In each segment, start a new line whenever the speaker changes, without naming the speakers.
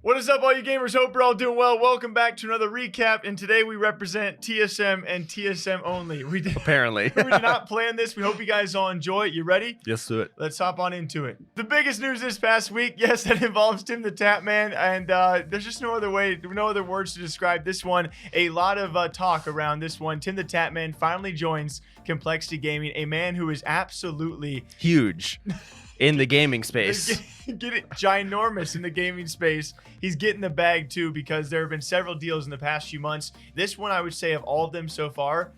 What is up, all you gamers? Hope you're all doing well. Welcome back to another recap, and today we represent TSM and TSM only.
Apparently.
We did not plan this. We hope you guys all enjoy it. You ready?
Yes, do it.
Let's hop on into it. The biggest news this past week, yes, that involves Timthetatman, and there's just no other words to describe this one. A lot of talk around this one. Timthetatman finally joins Complexity Gaming, a man who is absolutely
huge in the gaming space.
Get it, ginormous in the gaming space. He's getting the bag too, because there have been several deals in the past few months. This one, I would say, of all of them so far,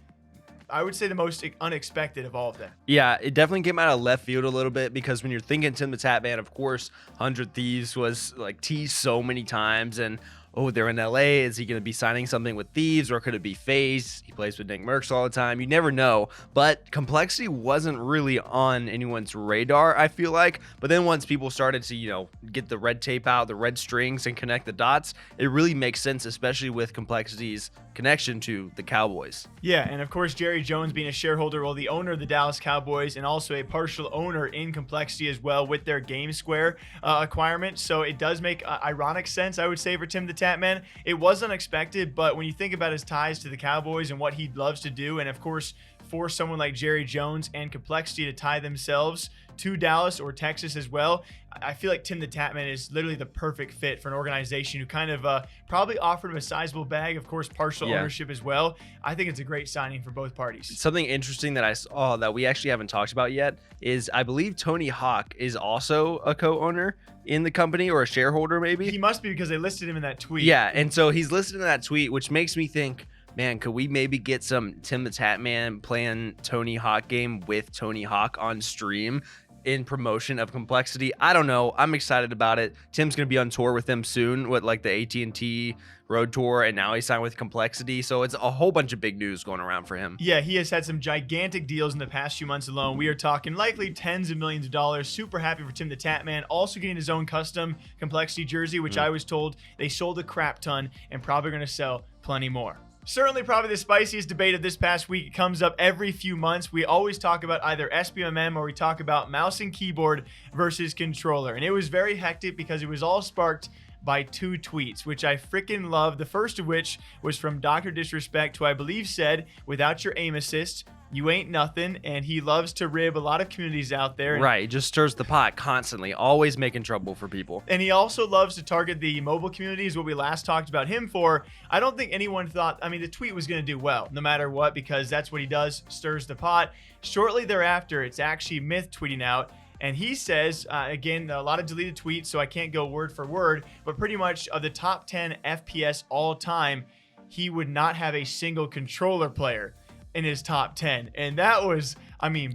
I would say the most unexpected of all of them.
Yeah, it definitely came out of left field a little bit, because when you're thinking Timthetatman, of course, 100 Thieves was like teased so many times, and oh, they're in LA. Is he going to be signing something with Thieves, or could it be FaZe? He plays with Nick Merckx all the time. You never know. But Complexity wasn't really on anyone's radar, I feel like. But then once people started to, get the red tape out, the red strings, and connect the dots, it really makes sense, especially with Complexity's connection to the Cowboys.
Yeah, and of course, Jerry Jones being a shareholder, well, the owner of the Dallas Cowboys, and also a partial owner in Complexity as well with their Game Square acquirement. So it does make ironic sense, I would say, for Timthetatman. It was unexpected, but when you think about his ties to the Cowboys and what he loves to do, and of course, for someone like Jerry Jones and Complexity to tie themselves to Dallas or Texas as well, I feel like Timthetatman is literally the perfect fit for an organization who kind of probably offered him a sizable bag, of course, partial ownership as well. I think it's a great signing for both parties.
Something interesting that I saw that we actually haven't talked about yet is I believe Tony Hawk is also a co-owner in the company, or a shareholder maybe.
He must be, because they listed him in that tweet.
Yeah, and so he's listed in that tweet, which makes me think, man, could we maybe get some Timthetatman playing Tony Hawk game with Tony Hawk on stream in promotion of Complexity? I don't know. I'm excited about it. Tim's going to be on tour with them soon with like the AT&T Road Tour, and now he signed with Complexity. So it's a whole bunch of big news going around for him.
Yeah, he has had some gigantic deals in the past few months alone. We are talking likely tens of millions of dollars. Super happy for Timthetatman. Also getting his own custom Complexity jersey, which I was told they sold a crap ton and probably going to sell plenty more. Certainly probably the spiciest debate of this past week. It comes up every few months. We always talk about either SBMM or we talk about mouse and keyboard versus controller. And it was very hectic because it was all sparked by two tweets, which I freaking love. The first of which was from DrDisrespect, who I believe said, "Without your aim assist, you ain't nothing." And he loves to rib a lot of communities out there.
Right, he just stirs the pot constantly, always making trouble for people.
And he also loves to target the mobile community, is what we last talked about him for. I don't think anyone thought, the tweet was going to do well, no matter what, because that's what he does, stirs the pot. Shortly thereafter, it's actually Myth tweeting out, and he says, again, a lot of deleted tweets, so I can't go word for word, but pretty much of the top 10 FPS all time, he would not have a single controller player in his top 10. And that was,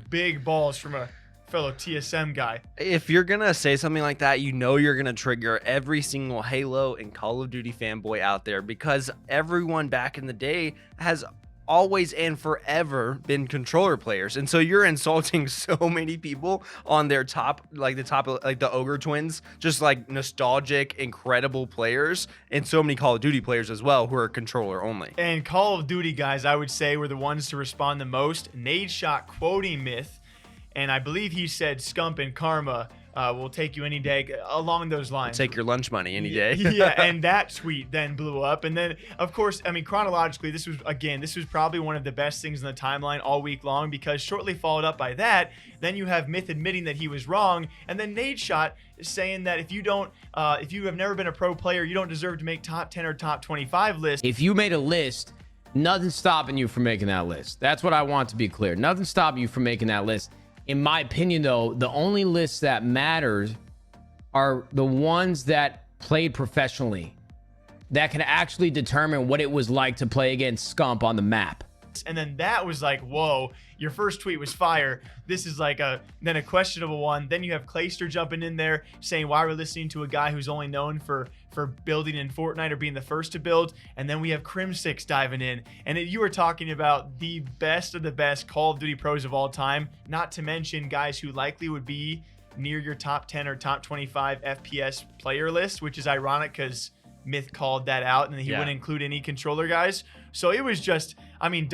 big balls from a fellow TSM guy.
If you're gonna say something like that, you're gonna trigger every single Halo and Call of Duty fanboy out there, because everyone back in the day has always and forever been controller players, and so you're insulting so many people on their top, like the Ogre Twins, just like nostalgic, incredible players, and so many Call of Duty players as well who are controller only.
And Call of Duty guys, I would say, were the ones to respond the most. Nadeshot quoting Myth, and I believe he said Scump and Karma will take you any day, along those lines.
Take your lunch money any day.
Yeah, and that tweet then blew up. And then, of course, chronologically, this was probably one of the best things in the timeline all week long, because shortly followed up by that, then you have Myth admitting that he was wrong, and then Nadeshot saying that if you have never been a pro player, you don't deserve to make top 10 or top 25 lists.
If you made a list, nothing's stopping you from making that list. That's what I want to be clear. Nothing's stopping you from making that list. In my opinion, though, the only lists that matters are the ones that played professionally, that can actually determine what it was like to play against Scump on the map.
And then that was like, whoa, your first tweet was fire. This is like then a questionable one. Then you have Clayster jumping in there saying, why we're listening to a guy who's only known for building in Fortnite or being the first to build. And then we have Crim6 diving in. And you were talking about the best of the best Call of Duty pros of all time, not to mention guys who likely would be near your top 10 or top 25 FPS player list, which is ironic because Myth called that out, and he wouldn't include any controller guys. So it was just, I mean,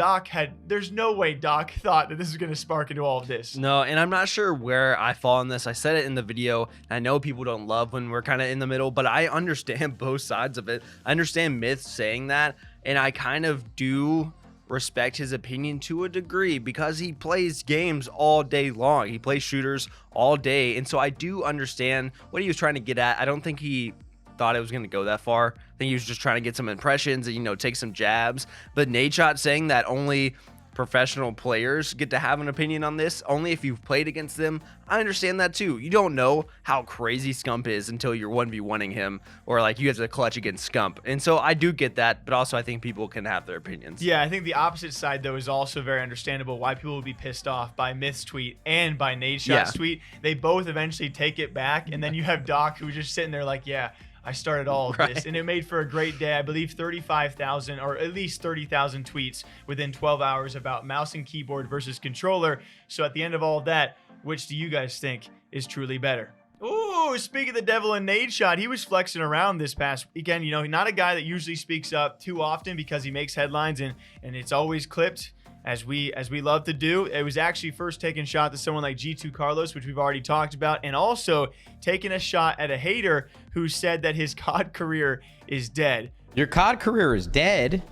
there's no way Doc thought that this was going to spark into all of this.
No, and I'm not sure where I fall on this. I said it in the video. I know people don't love when we're kind of in the middle, but I understand both sides of it. I understand Myth saying that, and I kind of do respect his opinion to a degree because he plays games all day long. He plays shooters all day, and so I do understand what he was trying to get at. I don't think he thought it was going to go that far. I think he was just trying to get some impressions and, you know, take some jabs. But Nadeshot saying that only professional players get to have an opinion on this, only if you've played against them, I understand that too. You don't know how crazy Scump is until you're 1v1ing him, or like you have to clutch against Scump. And so I do get that, but also I think people can have their opinions.
Yeah, I think the opposite side though is also very understandable why people would be pissed off by Myth's tweet and by Nadeshot's tweet. They both eventually take it back, and then you have Doc who's just sitting there like, yeah, I started all of this, and it made for a great day. I believe 35,000 or at least 30,000 tweets within 12 hours about mouse and keyboard versus controller. So at the end of all of that, which do you guys think is truly better? Ooh, speaking of the devil in Nadeshot, he was flexing around this past weekend. You know, not a guy that usually speaks up too often because he makes headlines and it's always clipped. As we love to do. It was actually first taking a shot to someone like G2 Carlos, which we've already talked about, and also taking a shot at a hater who said that his COD career is dead.
Your COD career is dead?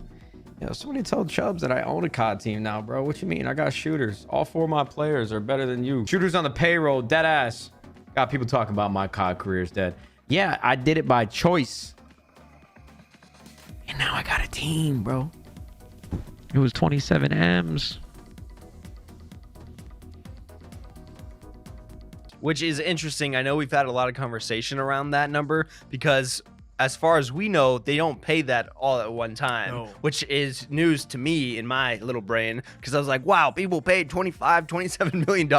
Yo, somebody told Chubbs that I own a COD team now, bro. What you mean? I got shooters. All 4 of my players are better than you. Shooters on the payroll, dead ass. Got people talking about my COD career is dead. Yeah, I did it by choice. And now I got a team, bro. It was 27 M's.
Which is interesting. I know we've had a lot of conversation around that number because as far as we know, they don't pay that all at one time, which is news to me in my little brain because I was like, wow, people paid $27 million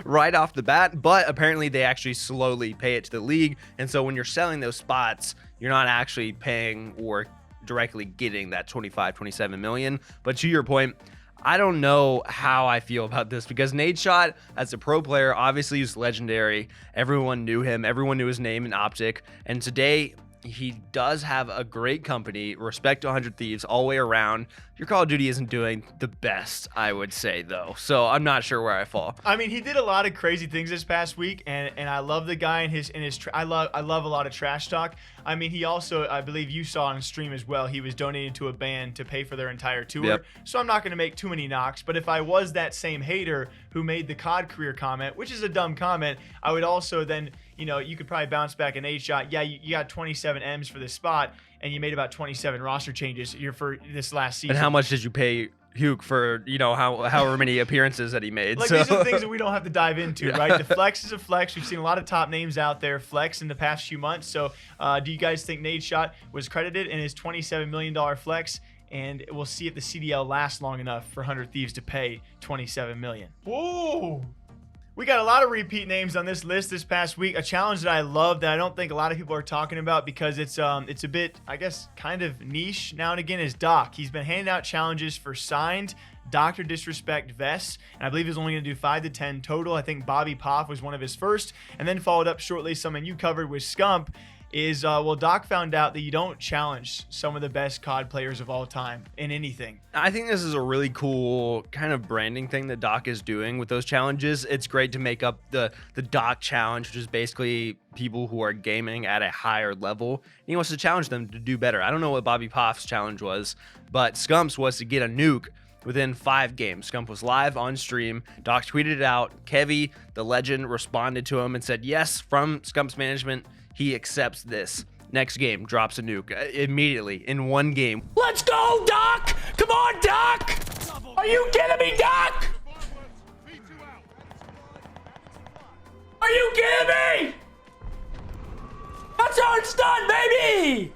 right off the bat, but apparently they actually slowly pay it to the league. And so when you're selling those spots, you're not actually paying or directly getting that 27 million. But to your point, I don't know how I feel about this because Nadeshot, as a pro player, obviously is legendary. Everyone knew him. Everyone knew his name and optic. And today, he does have a great company. Respect to 100 Thieves all the way around. Your Call of Duty isn't doing the best, I would say, though. So I'm not sure where I fall.
I mean, he did a lot of crazy things this past week, and I love the guy and his I love a lot of trash talk. I mean, he also, I believe you saw on stream as well, he was donating to a band to pay for their entire tour.
Yep.
So I'm not going to make too many knocks, but if I was that same hater who made the COD career comment, which is a dumb comment, I would also then, you know, you could probably bounce back an 8-shot. Yeah, you got 27 M's for this spot, and you made about 27 roster changes for this last season.
And how much did you pay Hugh for, you know, however many appearances that he made?
Like,
so.
These are the things that we don't have to dive into, right? The flex is a flex. We've seen a lot of top names out there flex in the past few months. So do you guys think Nadeshot was credited in his $27 million flex? And we'll see if the CDL lasts long enough for 100 Thieves to pay $27 million. Whoa! We got a lot of repeat names on this list this past week. A challenge that I love that I don't think a lot of people are talking about because it's a bit, I guess, kind of niche now and again is Doc. He's been handing out challenges for signed DrDisrespect vests, and I believe he's only going to do 5 to 10 total. I think Bobby Poff was one of his first, and then followed up shortly, something you covered with Scump, is, well, Doc found out that you don't challenge some of the best COD players of all time in anything.
I think this is a really cool kind of branding thing that Doc is doing with those challenges. It's great to make up the Doc challenge, which is basically people who are gaming at a higher level. And he wants to challenge them to do better. I don't know what Bobby Poff's challenge was, but Scump's was to get a nuke within 5 games. Scump was live on stream. Doc tweeted it out. Kevy, the legend, responded to him and said, yes, from Scump's management, he accepts this. Next game, drops a nuke immediately in 1 game.
Let's go, Doc! Come on, Doc! Are you kidding me, Doc? Are you kidding me? That's how it's done, baby!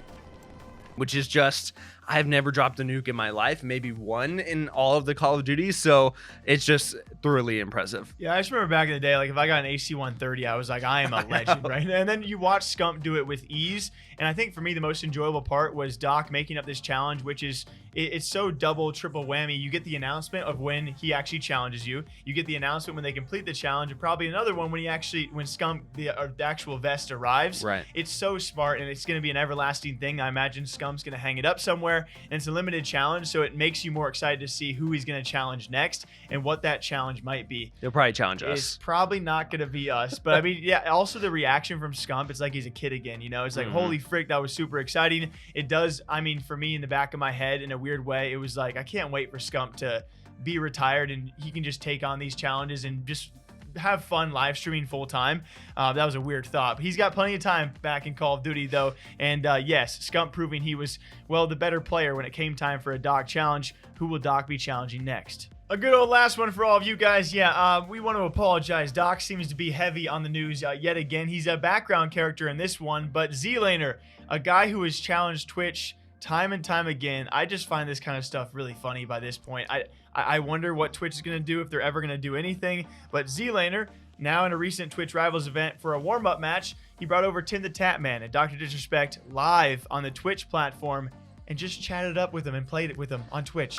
Which is just, I've never dropped a nuke in my life, maybe 1 in all of the Call of Duty, so it's just thoroughly impressive.
Yeah, I just remember back in the day, like if I got an AC-130, I was like, I am a legend, right? And then you watch Scump do it with ease, and I think for me the most enjoyable part was Doc making up this challenge, which is it's so double, triple whammy. You get the announcement of when he actually challenges you. You get the announcement when they complete the challenge, and probably another one when Scump, the actual vest arrives.
Right.
It's so smart, and it's going to be an everlasting thing. I imagine Scump's going to hang it up somewhere, and it's a limited challenge, so it makes you more excited to see who he's going to challenge next and what that challenge might be.
He'll probably challenge us.
It's probably not going to be us, but I mean, yeah, also the reaction from Scump, it's like he's a kid again, you know? It's like, holy frick, that was super exciting. It does, I mean, for me in the back of my head, in a weird way, it was like, I can't wait for Scump to be retired and he can just take on these challenges and just have fun live streaming full time. That was a weird thought. But he's got plenty of time back in Call of Duty though. And yes, Scump proving he was, well, the better player when it came time for a Doc challenge. Who will Doc be challenging next? A good old last one for all of you guys. Yeah, we want to apologize. Doc seems to be heavy on the news yet again. He's a background character in this one, but Zlaner, a guy who has challenged Twitch time and time again. I just find this kind of stuff really funny by this point. I wonder what Twitch is going to do, if they're ever going to do anything. But Zlaner, now in a recent Twitch Rivals event for a warm-up match, he brought over Timthetatman and DrDisrespect live on the Twitch platform and just chatted up with him and played it with him on Twitch.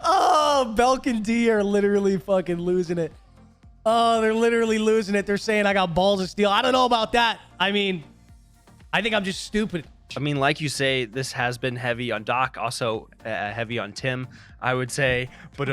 Oh, Belk and D are literally fucking losing it. Oh, they're literally losing it. They're saying I got balls of steel. I don't know about that. I mean, I think I'm just stupid.
I mean, like you say, this has been heavy on Doc, also heavy on Tim, I would say. But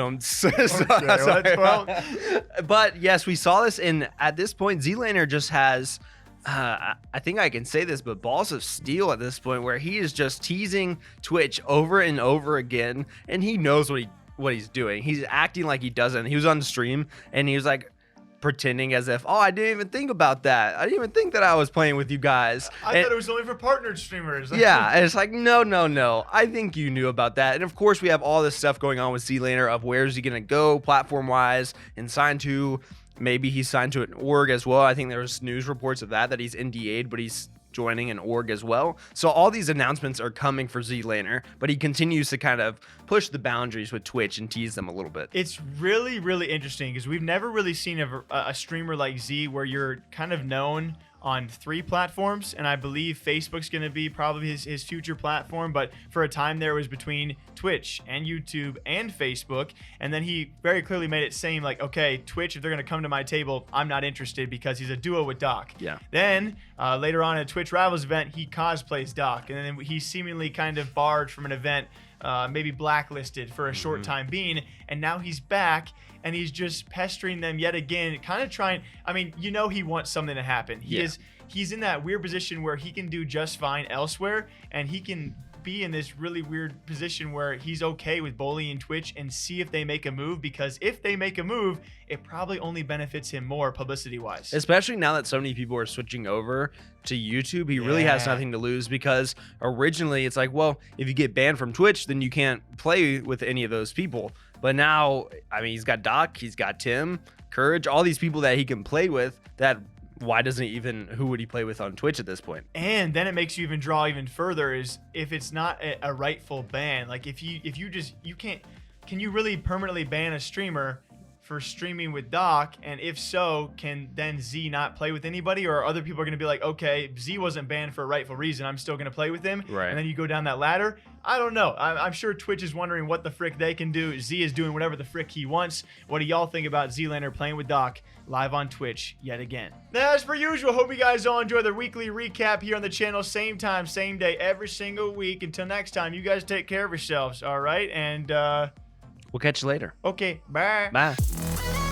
but yes, we saw this, and at this point, Zlaner just has, I think I can say this, but balls of steel at this point, where he is just teasing Twitch over and over again, and he knows what he's doing. He's acting like he doesn't. He was on stream, and he was like, pretending as if, oh, I didn't even think about that. I didn't even think that I was playing with you guys.
I thought it was only for partnered streamers.
Yeah, and it's like, no. I think you knew about that. And of course, we have all this stuff going on with Zlaner of where's he going to go platform-wise and sign to. Maybe he's signed to an org as well. I think there was news reports of that he's NDA'd, but he's joining an org as well. So all these announcements are coming for Zlaner, but he continues to kind of push the boundaries with Twitch and tease them a little bit.
It's really, really interesting because we've never really seen a streamer like Z where you're kind of known on 3 platforms, and I believe Facebook's going to be probably his future platform, but for a time there was between Twitch and YouTube and Facebook, and then he very clearly made it seem like, okay, Twitch, if they're going to come to my table, I'm not interested, because he's a duo with Doc.
Yeah.
Then later on at a Twitch Rivals event, he cosplays Doc, and then he seemingly kind of barred from an event, maybe blacklisted for a short time being, and now he's back, and he's just pestering them yet again, kind of trying. I mean, you know, he wants something to happen. He's in that weird position where he can do just fine elsewhere, and he can be in this really weird position where he's okay with bullying Twitch and see if they make a move, because if they make a move, it probably only benefits him more publicity wise.
Especially now that so many people are switching over to YouTube, he really has nothing to lose, because originally it's like, well, if you get banned from Twitch, then you can't play with any of those people. But now, I mean, he's got Doc, he's got Tim, Courage, all these people that he can play with. That why doesn't he even, who would he play with on Twitch at this point?
And then it makes you even draw even further, is if it's not a rightful ban, like if you can't, can you really permanently ban a streamer for streaming with Doc? And if so, can then Z not play with anybody, or other people are going to be like, okay, Z wasn't banned for a rightful reason, I'm still going to play with him,
right?
And then you go down that ladder. I don't know. I'm sure Twitch is wondering what the frick they can do. Z is doing whatever the frick he wants. What do y'all think about Zlaner playing with Doc live on Twitch yet again? Now, as per usual, hope you guys all enjoy the weekly recap here on the channel. Same time, same day, every single week. Until next time, you guys take care of yourselves, all right? And
we'll catch you later.
okay, bye.
Bye.